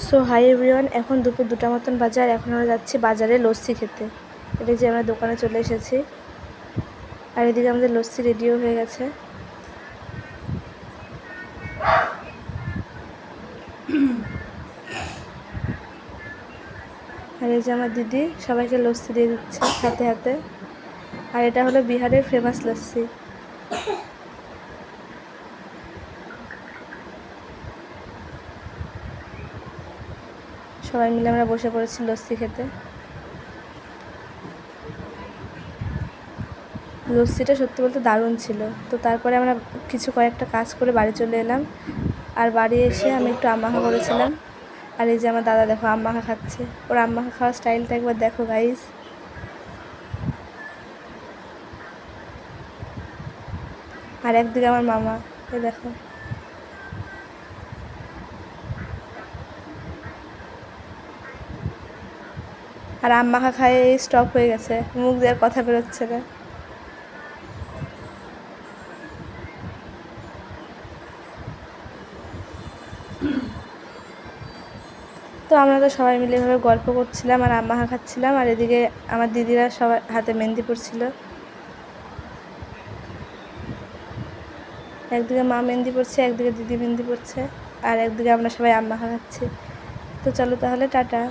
So hi everyone, এখন দুপুর 2টা মতন বাজে আর এখন আমরা যাচ্ছি বাজারে লস্যি খেতে। এটা যে আমরা দোকানে চলে এসেছি আর এদিকে আমাদের লস্যি রেডিও হয়ে গেছে। আর এই যে আমার দিদি সবাইকে লস্যি দিয়ে দিচ্ছে হাতে হাতে। আর এটা হলো বিহারের ফেমাস লস্যি। সবাই মিলে আমরা বসে পড়েছি লস্যি খেতে। লস্যিটা সত্যি বলতে দারুণ ছিল। তো তারপরে আমরা কয়েকটা কাজ করে বাড়ি চলে এলাম। আর বাড়ি এসে আমি একটু আম্মাখা করেছিলাম। আর এই যে আমার দাদা দেখো আম্মাখা খাচ্ছে। ওর আম্মাখা খাওয়ার স্টাইলটা একবার দেখো গাইস। আর একদিকে আমার মামা, এই দেখো। আর আম্মাখা খায় স্টপ হয়ে গেছে, মুখ দিয়ে কথা বেরোচ্ছে না। তো আমরা তো সবাই মিলে এভাবে গল্প করছিলাম আর আম্মাখা খাচ্ছিলাম। আর এদিকে আমার দিদিরা সবাই হাতে মেহেন্দি পড়ছিল। একদিকে মা মেহেন্দি পড়ছে, একদিকে দিদি মেহেন্দি পড়ছে, আর একদিকে আমরা সবাই আম্মাখা খাচ্ছি। তো চলো তাহলে টাটা।